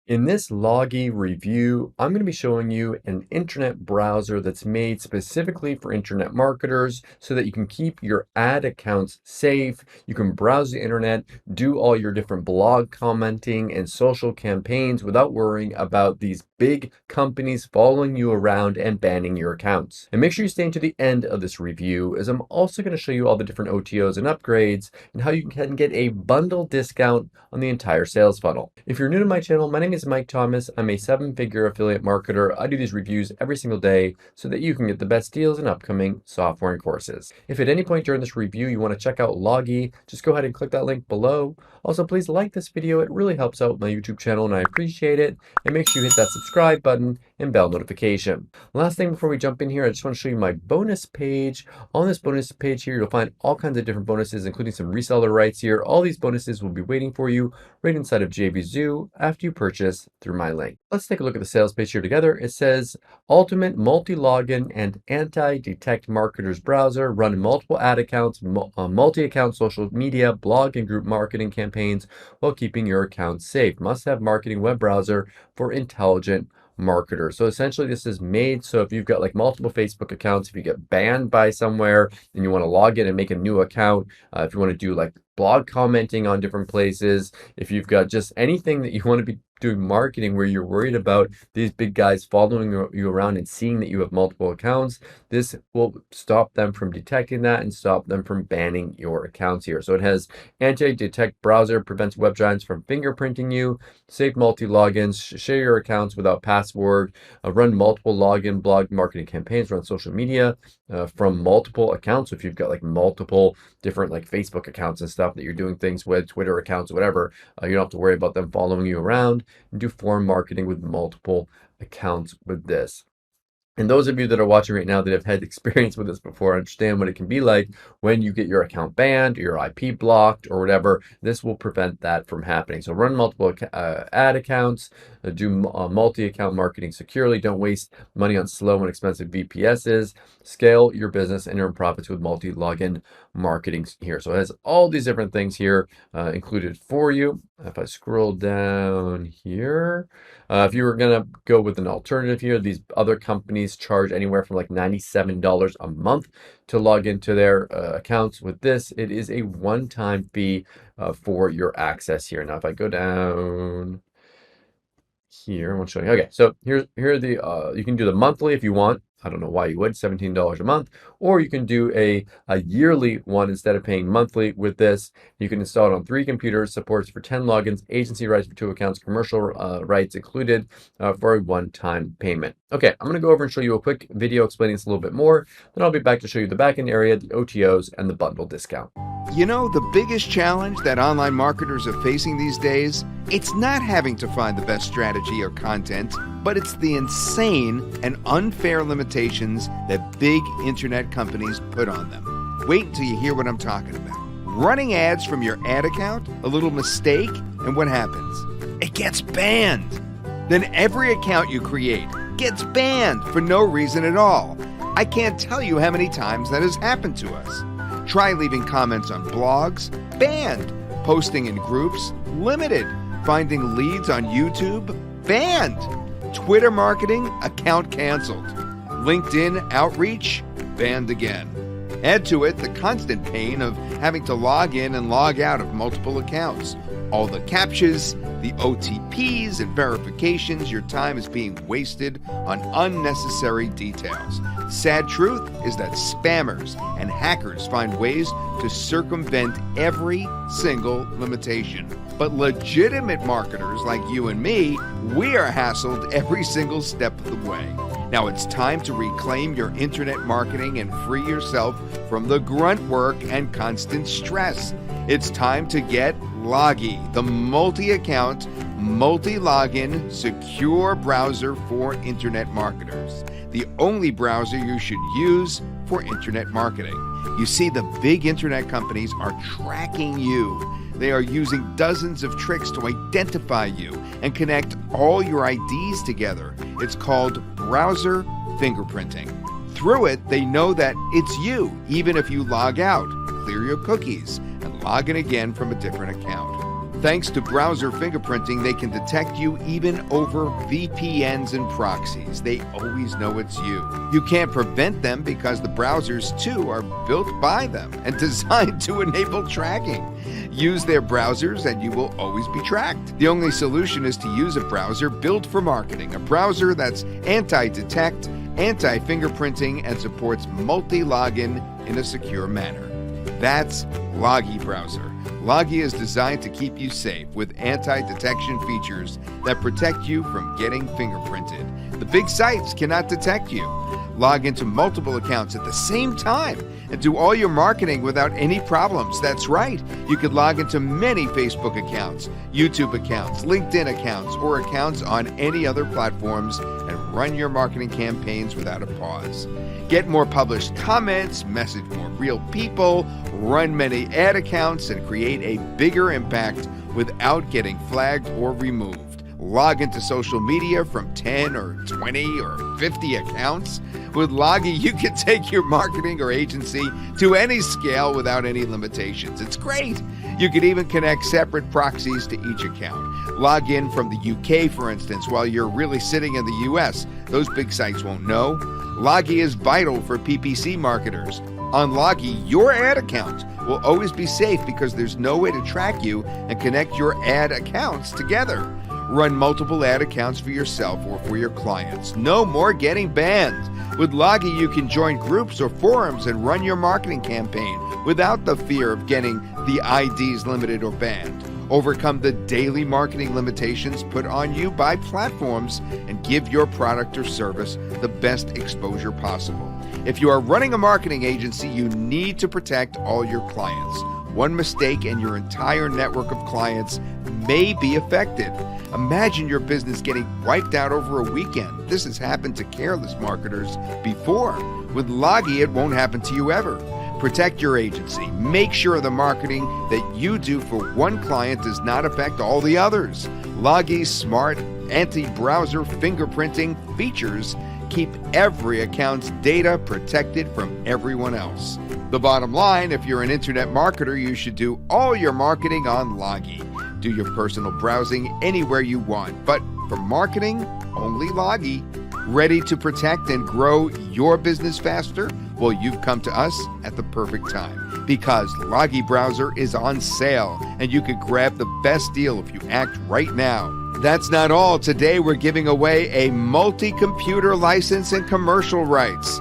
In this Logii review, I'm going to be showing you an internet browser that's made specifically for internet marketers so that you can keep your ad accounts safe. You can browse the internet, do all your different blog commenting and social campaigns without worrying about these big companies following you around and banning your accounts. And make sure you stay to the end of this review, as I'm also going to show you all the different OTOs and upgrades and how you can get a bundle discount on the entire sales funnel. If you're new to my channel, my name is Mike Thomas. I'm a 7-figure affiliate marketer. I do these reviews every single day so that you can get the best deals in upcoming software and courses. If at any point during this review you want to check out Logii, just go ahead and click that link below. Also, please like this video. It really helps out my YouTube channel and I appreciate it. And make sure you hit that subscribe button and bell notification. Last thing before we jump in here, I just want to show you my bonus page. On this bonus page here, you'll find all kinds of different bonuses, including some reseller rights here. All these bonuses will be waiting for you right inside of JVZoo after you purchase through my link. Let's take a look at the sales page here together. It says Ultimate Multi-Login and Anti-Detect Marketers Browser. Run multiple ad accounts, multi-account social media, blog and group marketing campaigns while keeping your accounts safe. Must-have marketing web browser for intelligent marketers. So essentially this is made so if you've got like multiple Facebook accounts, if you get banned by somewhere and you want to log in and make a new account, if you want to do like blog commenting on different places, if you've got just anything that you want to be doing marketing where you're worried about these big guys following you around and seeing that you have multiple accounts, this will stop them from detecting that and stop them from banning your accounts here. So it has anti-detect browser, prevents web giants from fingerprinting you, safe multi-logins, share your accounts without password, run multiple login blog marketing campaigns, run social media from multiple accounts. So if you've got like multiple different like Facebook accounts and stuff that you're doing things with, Twitter accounts, whatever, you don't have to worry about them following you around, and do forum marketing with multiple accounts with this. And those of you that are watching right now that have had experience with this before understand what it can be like when you get your account banned, your IP blocked, or whatever. This will prevent that from happening. So run multiple ad accounts, do multi-account marketing securely. Don't waste money on slow and expensive VPSs. Scale your business and earn profits with multi-login marketing here. So it has all these different things here included for you. If I scroll down here, if you were going to go with an alternative here, these other companies charge anywhere from like $97 a month to log into their accounts. With this, it is a one-time fee for your access here. Now, if I go down here, I want to show you. Okay, so here are the, you can do the monthly if you want. I don't know why you would, $17 a month, or you can do a yearly one instead of paying monthly with this. You can install it on 3 computers, supports for 10 logins, agency rights for 2 accounts, commercial rights included for a one-time payment. Okay, I'm gonna go over and show you a quick video explaining this a little bit more. Then I'll be back to show you the backend area, the OTOs, and the bundle discount. You know, the biggest challenge that online marketers are facing these days, it's not having to find the best strategy or content, but it's the insane and unfair limitations that big internet companies put on them. Wait until you hear what I'm talking about. Running ads from your ad account, a little mistake, and what happens? It gets banned. Then every account you create gets banned for no reason at all. I can't tell you how many times that has happened to us. Try leaving comments on blogs, banned. Posting in groups, limited. Finding leads on YouTube, banned. Twitter marketing, account canceled. LinkedIn outreach, banned again. Add to it the constant pain of having to log in and log out of multiple accounts. All the captchas, the OTPs and verifications, your time is being wasted on unnecessary details. The sad truth is that spammers and hackers find ways to circumvent every single limitation. But legitimate marketers like you and me, we are hassled every single step of the way. Now it's time to reclaim your internet marketing and free yourself from the grunt work and constant stress. It's time to get Logii, the multi-account, multi-login, secure browser for internet marketers. The only browser you should use for internet marketing. You see, the big internet companies are tracking you. They are using dozens of tricks to identify you and connect all your IDs together. It's called browser fingerprinting. Through it, they know that it's you, even if you log out, clear your cookies, and log in again from a different account. Thanks to browser fingerprinting, they can detect you even over VPNs and proxies. They always know it's you. You can't prevent them because the browsers, too, are built by them and designed to enable tracking. Use their browsers and you will always be tracked. The only solution is to use a browser built for marketing, a browser that's anti-detect, anti-fingerprinting, and supports multi-login in a secure manner. That's Logii browser. Logii is designed to keep you safe with anti-detection features that protect you from getting fingerprinted. The big sites cannot detect you. Log into multiple accounts at the same time and do all your marketing without any problems. That's right. You could log into many Facebook accounts, YouTube accounts, LinkedIn accounts, or accounts on any other platforms and run your marketing campaigns without a pause. Get more published comments, message more real people, run many ad accounts, and create a bigger impact without getting flagged or removed. Log into social media from 10 or 20 or 50 accounts. With Logii, you can take your marketing or agency to any scale without any limitations. It's great. You can even connect separate proxies to each account. Log in from the UK, for instance, while you're really sitting in the US. Those big sites won't know. Logii is vital for PPC marketers. On Logii, your ad account will always be safe because there's no way to track you and connect your ad accounts together. Run multiple ad accounts for yourself or for your clients. No more getting banned. With Logii, you can join groups or forums and run your marketing campaign without the fear of getting the IDs limited or banned. Overcome the daily marketing limitations put on you by platforms and give your product or service the best exposure possible. If you are running a marketing agency, you need to protect all your clients. One mistake and your entire network of clients may be affected. Imagine your business getting wiped out over a weekend. This has happened to careless marketers before. With Logii, it won't happen to you ever. Protect your agency. Make sure the marketing that you do for one client does not affect all the others. Logii's smart anti-browser fingerprinting features keep every account's data protected from everyone else. The bottom line, if you're an internet marketer, you should do all your marketing on Logii. Do your personal browsing anywhere you want, but for marketing, only Logii. Ready to protect and grow your business faster? Well, you've come to us at the perfect time because Logii browser is on sale and you could grab the best deal if you act right now. That's not all. Today we're giving away a multi-computer license and commercial rights.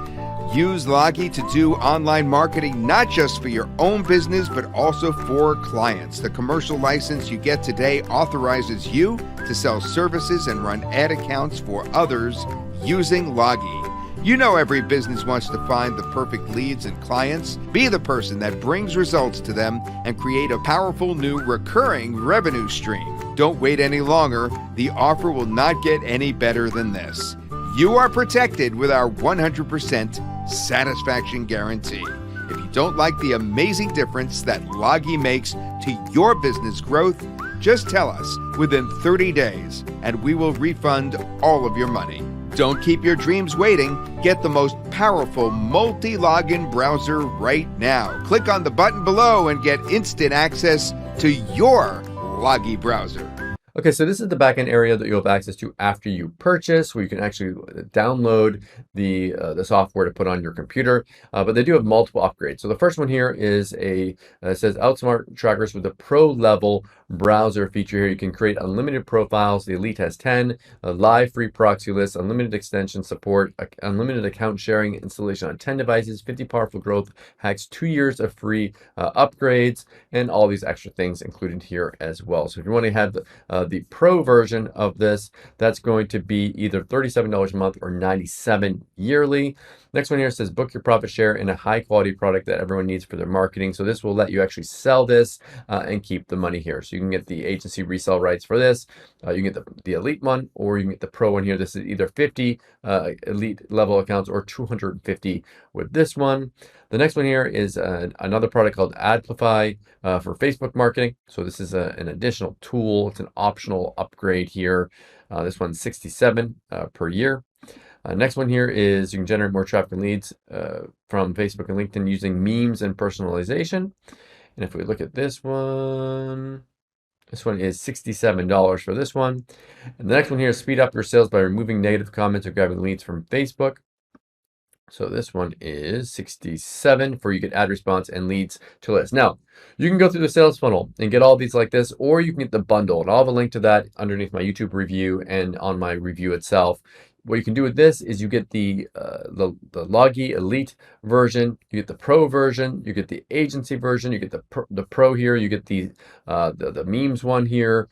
Use Logii to do online marketing not just for your own business, but also for clients. The commercial license you get today authorizes you to sell services and run ad accounts for others using Logii. You know every business wants to find the perfect leads and clients. Be the person that brings results to them and create a powerful new recurring revenue stream. Don't wait any longer. The offer will not get any better than this. You are protected with our 100% satisfaction guarantee. If you don't like the amazing difference that Logii makes to your business growth, just tell us within 30 days and we will refund all of your money. Don't keep your dreams waiting. Get the most powerful multi-login browser right now. Click on the button below and get instant access to your Logii browser. Okay, so this is the backend area that you'll have access to after you purchase, where you can actually download the software to put on your computer. But they do have multiple upgrades. So the first one here is it says Outsmart Trackers with a pro level browser feature here. You can create unlimited profiles. The Elite has 10, a live free proxy list, unlimited extension support, unlimited account sharing, installation on 10 devices, 50 powerful growth hacks, 2 years of free upgrades, and all these extra things included here as well. So if you want to have the pro version of this, that's going to be either $37 a month or $97 yearly. Next one here says book your profit share in a high quality product that everyone needs for their marketing. So this will let you actually sell this and keep the money here. So you can get the agency resale rights for this. You can get the elite one, or you can get the pro one here. This is either 50 elite level accounts or 250 with this one. The next one here is another product called Adplify for Facebook marketing. So this is an additional tool. It's an optional upgrade here. This one's $67 per year. Next one here is you can generate more traffic and leads from Facebook and LinkedIn using memes and personalization. And if we look at this one, This one is $67 for this one. And the next one here is speed up your sales by removing negative comments or grabbing leads from Facebook. So this one is 67 for you get ad response and leads to list. Now, you can go through the sales funnel and get all these like this, or you can get the bundle. And I'll have a link to that underneath my YouTube review and on my review itself. What you can do with this is you get the Logii Elite version, you get the Pro version, you get the agency version, you get the Pro here, you get the memes one here,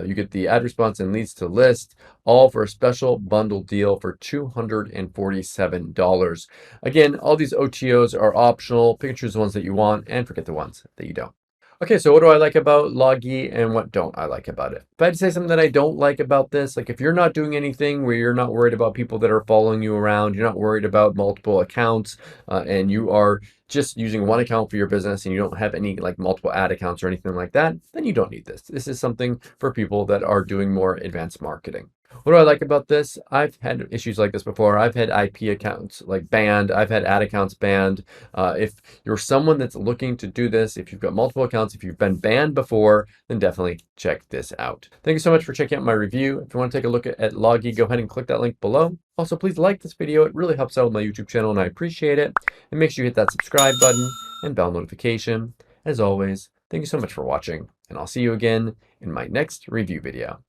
you get the ad response and leads to list, all for a special bundle deal for $247. Again, all these OTOs are optional. Pick and choose the ones that you want and forget the ones that you don't. Okay, so what do I like about Logii and what don't I like about it? If I had to say something that I don't like about this, like if you're not doing anything where you're not worried about people that are following you around, you're not worried about multiple accounts, and you are just using one account for your business and you don't have any like multiple ad accounts or anything like that, then you don't need this. This is something for people that are doing more advanced marketing. What do I like about this? I've had issues like this before. I've had IP accounts like banned. I've had ad accounts banned. If you're someone that's looking to do this, if you've got multiple accounts, if you've been banned before, then definitely check this out. Thank you so much for checking out my review. If you want to take a look at Logii, go ahead and click that link below. Also, please like this video. It really helps out with my YouTube channel and I appreciate it. And make sure you hit that subscribe button and bell notification. As always, thank you so much for watching, and I'll see you again in my next review video.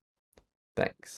Thanks.